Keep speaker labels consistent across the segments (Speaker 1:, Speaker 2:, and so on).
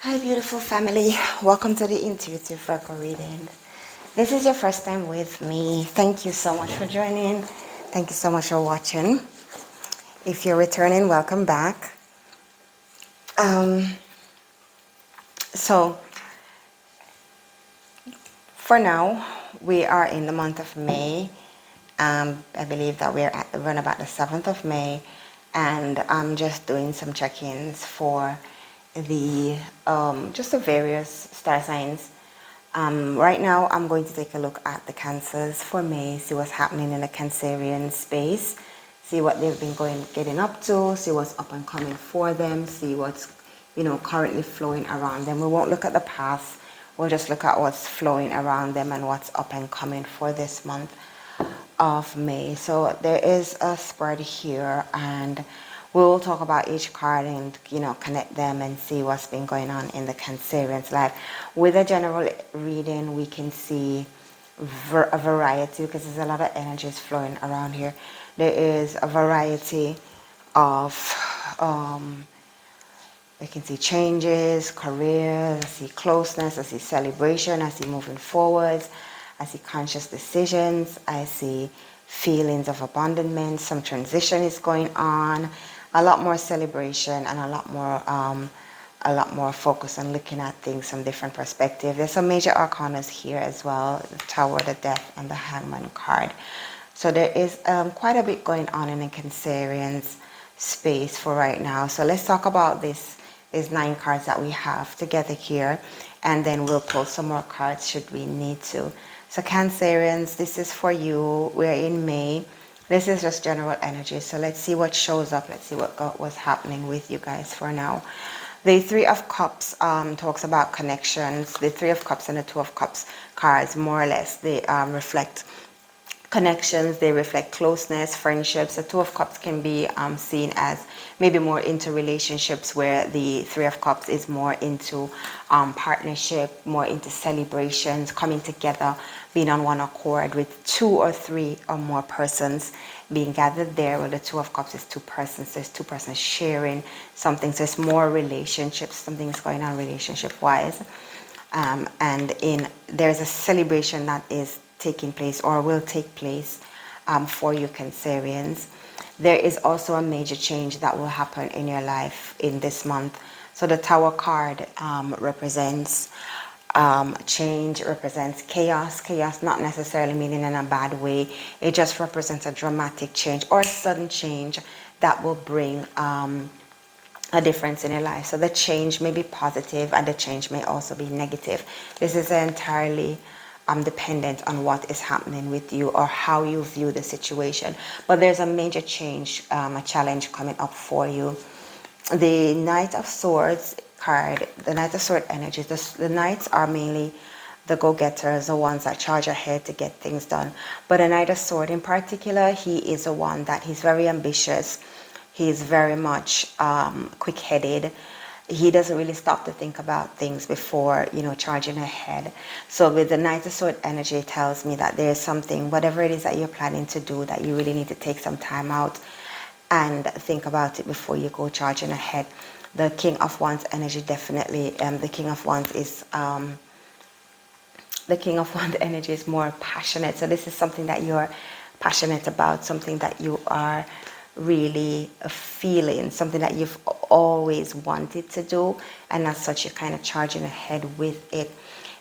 Speaker 1: Hi beautiful family, welcome to the Intuitive Virgo reading. This is your first time with me. Thank you so much for joining. Thank you so much for watching. If you're returning, welcome back. So for now, we are in the month of May. I believe that we're around about the 7th of May, and I'm just doing some check-ins for the just the various star signs. Right now, I'm going to take a look at the Cancers for May, see what's happening in the Cancerian space, see what they've been getting up to, see what's up and coming for them, see what's currently flowing around them. We won't look at the past. We'll just look at what's flowing around them and what's up and coming for this month of May. So there is a spread here, and we'll talk about each card and connect them and see what's been going on in the Cancerian's life. With a general reading, we can see a variety, because there's a lot of energies flowing around here. There is a variety of I can see changes, careers, I see closeness, I see celebration, I see moving forwards, I see conscious decisions, I see feelings of abandonment, some transition is going on, a lot more celebration, and a lot more focus on looking at things from different perspectives. There's some major arcanas here as well, the Tower, the Death, and the Hangman card. So there is quite a bit going on in the Cancerian's space for right now. So let's talk about these 9 cards that we have together here, and then we'll pull some more cards should we need to. So Cancerians, this is for you. We're in May. This is just general energy. So let's see what shows up. Let's see what's happening with you guys for now. The Three of Cups talks about connections. The Three of Cups and the Two of Cups cards, more or less, they reflect connections, they reflect closeness, friendships. The Two of Cups can be seen as maybe more into relationships, where the Three of Cups is more into partnership, more into celebrations, coming together, being on one accord, with 2 or 3 or more persons being gathered there. Where the Two of Cups is 2 persons, there's 2 persons sharing something, so it's more relationships, something's going on relationship wise, and there's a celebration that is taking place or will take place for you Cancerians. There is also a major change that will happen in your life in this month. So the Tower card represents change, represents chaos not necessarily meaning in a bad way. It just represents a dramatic change or a sudden change that will bring a difference in your life. So the change may be positive and the change may also be negative. This is entirely dependent on what is happening with you or how you view the situation. But there's a major change, a challenge coming up for you. The Knight of Swords card, the Knight of Swords energy, the Knights are mainly the go-getters, the ones that charge ahead to get things done. But the Knight of Swords in particular, he is the one that he's very ambitious. He's very much quick-headed. He doesn't really stop to think about things before, charging ahead. So with the Knight of Swords energy, it tells me that there's something, whatever it is that you're planning to do, that you really need to take some time out and think about it before you go charging ahead. The King of Wands energy, definitely, the King of Wands is, the King of Wands energy is more passionate. So this is something that you're passionate about, something that you are really feeling, something that you've always wanted to do, and as such you're kind of charging ahead with it.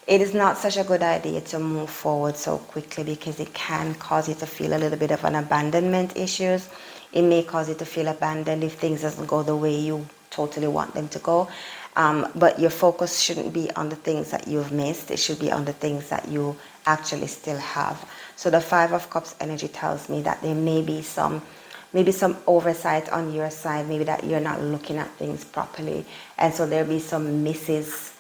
Speaker 1: It is not such a good idea to move forward so quickly, because it can cause you to feel a little bit of an abandonment issues. It may cause you to feel abandoned if things doesn't go the way you totally want them to go. But your focus shouldn't be on the things that you've missed. It should be on the things that you actually still have. So the Five of Cups energy tells me that there may be some oversight on your side, maybe that you're not looking at things properly, and so there'll be some misses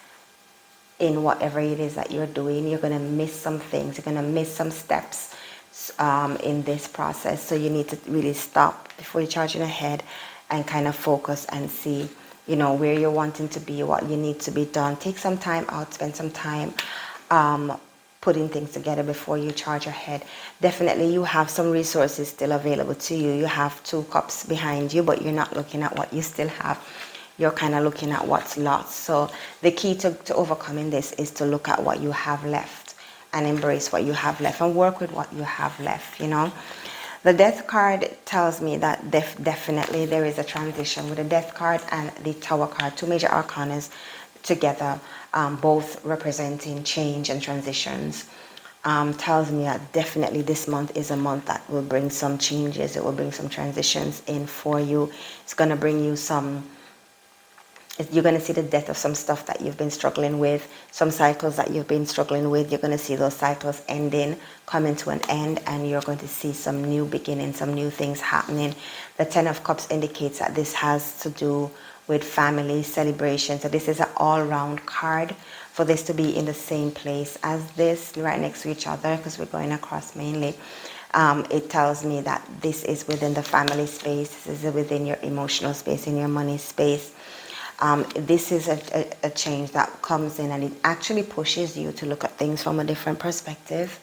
Speaker 1: in whatever it is that you're doing. You're going to miss some things, you're going to miss some steps in this process. So you need to really stop before you're charging ahead and kind of focus and see where you're wanting to be, what you need to be done. Take some time out, spend some time putting things together before you charge ahead. Definitely you have some resources still available to you. You have 2 cups behind you, but you're not looking at what you still have. you're kind of looking at what's lost. So the key to overcoming this is to look at what you have left and embrace what you have left and work with what you have left, you know. The Death card tells me that definitely there is a transition with the Death card and the Tower card, two major arcanas together, both representing change and transitions. Tells me that definitely this month is a month that will bring some changes. It will bring some transitions in for you. It's going to bring you some, you're going to see the death of some stuff that you've been struggling with, some cycles that you've been struggling with. You're going to see those cycles ending, coming to an end, and you're going to see some new beginnings, some new things happening. The Ten of Cups indicates that this has to do with family celebration. So this is an all-round card for this to be in the same place as this, right next to each other, because we're going across mainly. It tells me that this is within the family space, this is within your emotional space, in your money space. This is a change that comes in and it actually pushes you to look at things from a different perspective.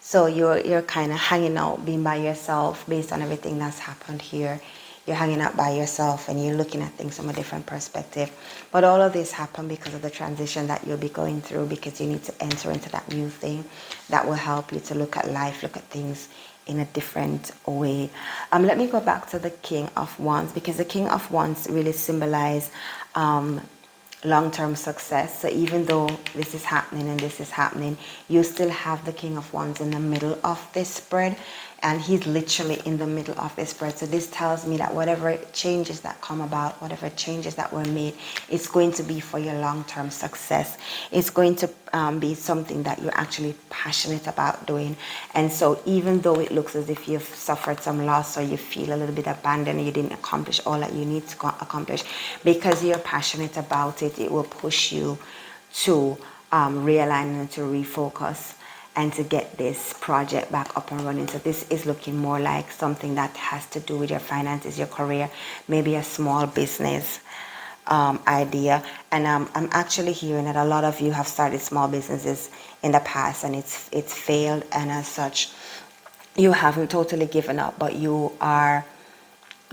Speaker 1: So you're kind of hanging out, being by yourself based on everything that's happened here. You're hanging out by yourself and you're looking at things from a different perspective. But all of this happened because of the transition that you'll be going through, because you need to enter into that new thing that will help you to look at life, look at things in a different way. Let me go back to the King of Wands, because the King of Wands really symbolize long-term success. So even though this is happening and this is happening, you still have the King of Wands in the middle of this spread, and he's literally in the middle of this spread. So this tells me that whatever changes that come about, whatever changes that were made, it's going to be for your long-term success. It's going to be something that you're actually passionate about doing. And so even though it looks as if you've suffered some loss or you feel a little bit abandoned and you didn't accomplish all that you need to accomplish, because you're passionate about it, it will push you to realign and to refocus and to get this project back up and running. So this is looking more like something that has to do with your finances, your career, maybe a small business idea. And I'm actually hearing that a lot of you have started small businesses in the past and it's failed, and as such you haven't totally given up, but you are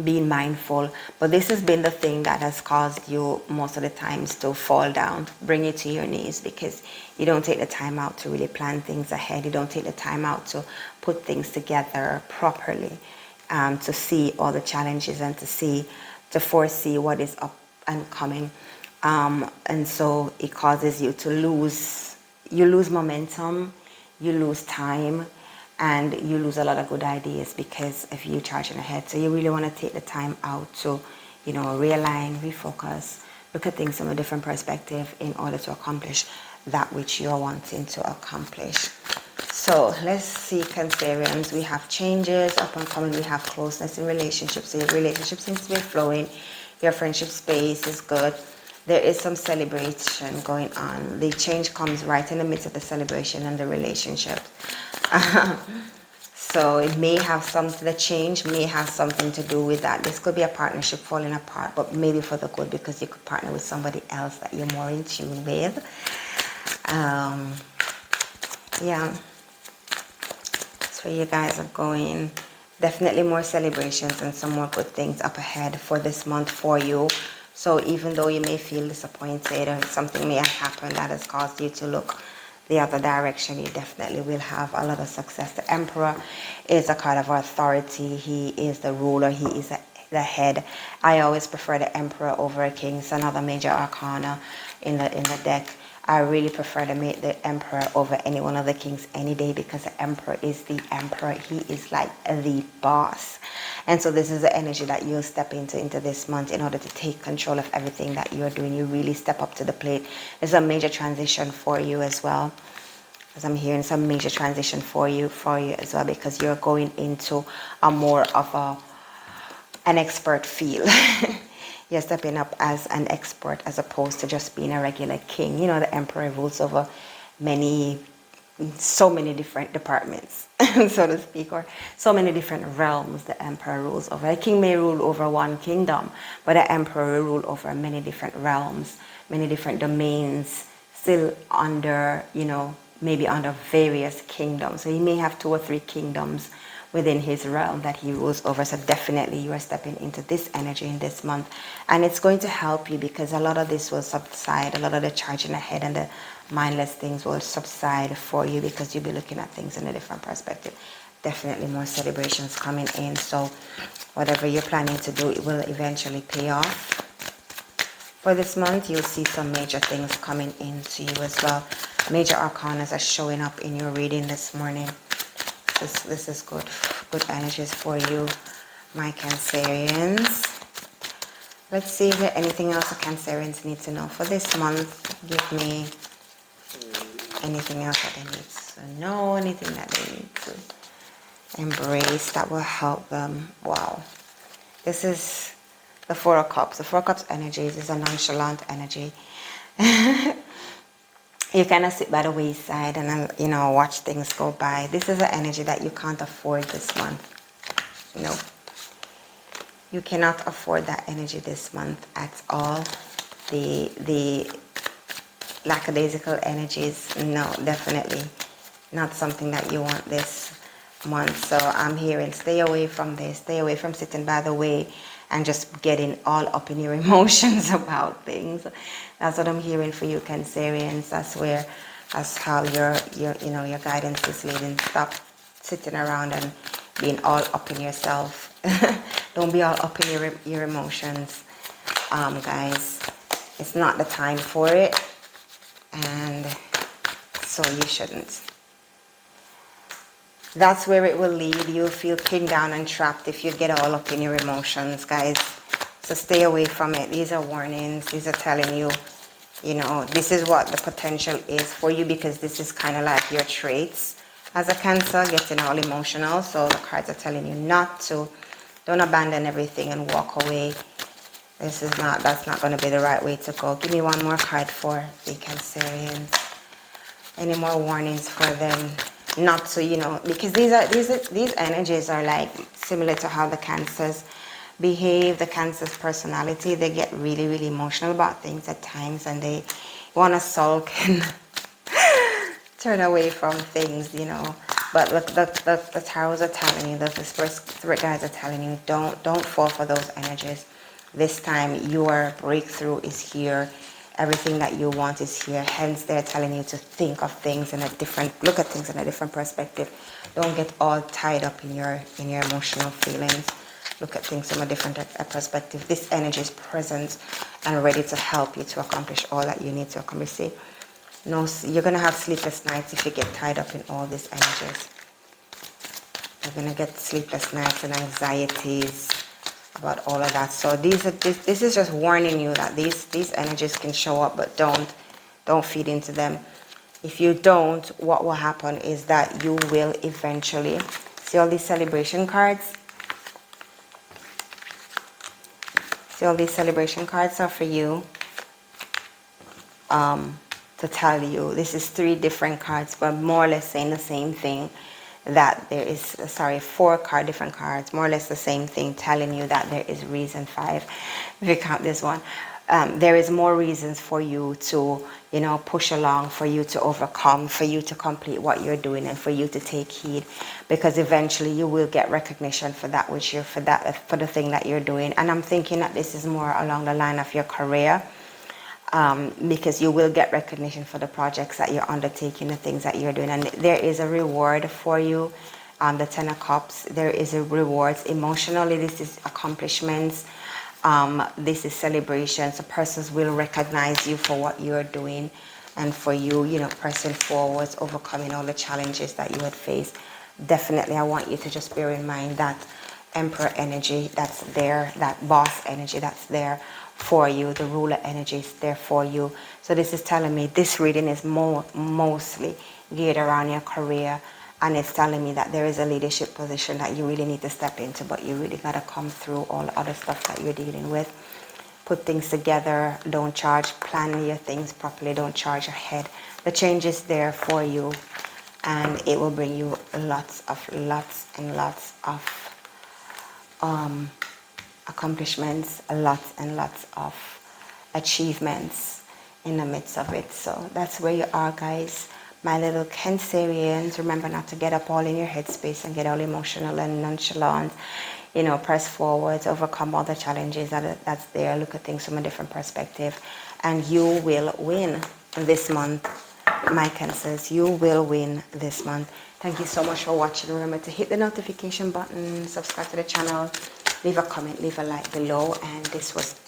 Speaker 1: being mindful. But this has been the thing that has caused you most of the times to fall down, bring you to your knees, because you don't take the time out to really plan things ahead. You don't take the time out to put things together properly, to see all the challenges and to foresee what is up and coming. And so it causes you to lose momentum, you lose time, and you lose a lot of good ideas because of you charging ahead. So you really want to take the time out to, realign, refocus, look at things from a different perspective in order to accomplish that which you're wanting to accomplish. So let's see, Cancerians. We have changes up and coming. We have closeness in relationships. So your relationship seems to be flowing. Your friendship space is good. There is some celebration going on. The change comes right in the midst of the celebration and the relationship. So it may have the change may have something to do with that. This could be a partnership falling apart, but maybe for the good, because you could partner with somebody else that you're more in tune with. Yeah. That's where you guys are going. Definitely more celebrations and some more good things up ahead for this month for you. So even though you may feel disappointed or something may have happened that has caused you to look the other direction, you definitely will have a lot of success. The Emperor is a card of authority. He is the ruler. He is the head. I always prefer the Emperor over a King. It's another major arcana in the deck. I really prefer to make the Emperor over any one of the Kings any day, because the Emperor is the Emperor. He is like the boss. And so this is the energy that you'll step into this month in order to take control of everything that you're doing. You really step up to the plate. There's a major transition for you as well. As I'm hearing, some major transition for you as well, because you're going into a more of an expert field. You're stepping up as an expert as opposed to just being a regular king. The Emperor rules over so many different departments, so to speak, or so many different realms the Emperor rules over. A king may rule over one kingdom, but the Emperor will rule over many different realms, many different domains, still under, maybe under various kingdoms. So he may have 2 or 3 kingdoms within his realm that he rules over. So definitely you are stepping into this energy in this month, and it's going to help you because a lot of this will subside. A lot of the charging ahead and the mindless things will subside for you because you'll be looking at things in a different perspective. Definitely more celebrations coming in, so whatever you're planning to do, it will eventually pay off. For this month, you'll see some major things coming into you as well. Major arcanas are showing up in your reading this morning. This is good. Good energies for you, my Cancerians. Let's see if there's anything else the Cancerians need to know for this month. Give me anything else that they need to know, anything that they need to embrace that will help them. Wow. This is the Four of Cups. The Four of Cups energy is a nonchalant energy. You kind of sit by the wayside and, you know, watch things go by. This is an energy that you can't afford this month. No. You cannot afford that energy this month at all. The lackadaisical energies, no, definitely not something that you want this month. So I'm hearing stay away from this. Stay away from sitting by the way and just getting all up in your emotions about things. That's what I'm hearing for you, Cancerians. That's how your guidance is leading. Stop sitting around and being all up in yourself. Don't be all up in your emotions, guys. It's not the time for it, and so you shouldn't. That's where it will lead. You'll feel pinned down and trapped if you get all up in your emotions, guys. So stay away from it. These are warnings. These are telling you, you know, this is what the potential is for you, because this is kind of like your traits as a Cancer, getting all emotional. So the cards are telling you not to. Don't abandon everything and walk away. That's not going to be the right way to go. Give me one more card for the Cancerians. Any more warnings for them? Not to, you know, because these energies are like similar to how the Cancers behave, the Cancer's personality. They get really, really emotional about things at times, and they want to sulk and turn away from things, you know. But look, the tarots are telling you, the spirit guides are telling you, don't fall for those energies. This time your breakthrough is here. Everything that you want is here. Hence, they're telling you to think of things in a different, look at things in a different perspective. Don't get all tied up in your emotional feelings. Look at things from a different perspective. This energy is present and ready to help you to accomplish all that you need to accomplish. See, no, you're gonna have sleepless nights if you get tied up in all these energies. You're gonna get sleepless nights and anxieties about all of that. So this is just warning you that these energies can show up, but don't feed into them. If you don't, what will happen is that you will eventually see all these celebration cards. See all these celebration cards are for you, to tell you, this is 3 different cards, but more or less saying the same thing. That there is, sorry, 4 different cards, more or less the same thing, telling you that there is reason. 5, if you count this one, there is more reasons for you to, you know, push along, for you to overcome, for you to complete what you're doing, and for you to take heed, because eventually you will get recognition for that which you're, for the thing that you're doing. And I'm thinking that this is more along the line of your career. Because you will get recognition for the projects that you're undertaking, the things that you're doing, and there is a reward for you. The 10 of Cups, there is a reward emotionally. This is accomplishments. This is celebration. So persons will recognize you for what you're doing, and for you, you know, pressing forwards, overcoming all the challenges that you had faced. Definitely, I want you to just bear in mind that Emperor energy that's there, that boss energy that's there for you, the ruler energy is there for you. So this is telling me this reading is mostly geared around your career, and it's telling me that there is a leadership position that you really need to step into, but you really got to come through all the other stuff that you're dealing with. Put things together, don't charge, plan your things properly, don't charge ahead. The change is there for you, and it will bring you lots and lots of accomplishments, lots and lots of achievements in the midst of it. So that's where you are, guys. My little Cancerians, remember not to get up all in your headspace and get all emotional and nonchalant. You know, press forwards, overcome all the challenges that's there. Look at things from a different perspective. And you will win this month, my Cancers. You will win this month. Thank you so much for watching. Remember to hit the notification button, subscribe to the channel, leave a comment, leave a like below. And this was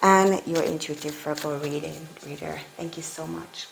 Speaker 1: Anne, your intuitive Virgo reader. Thank you so much.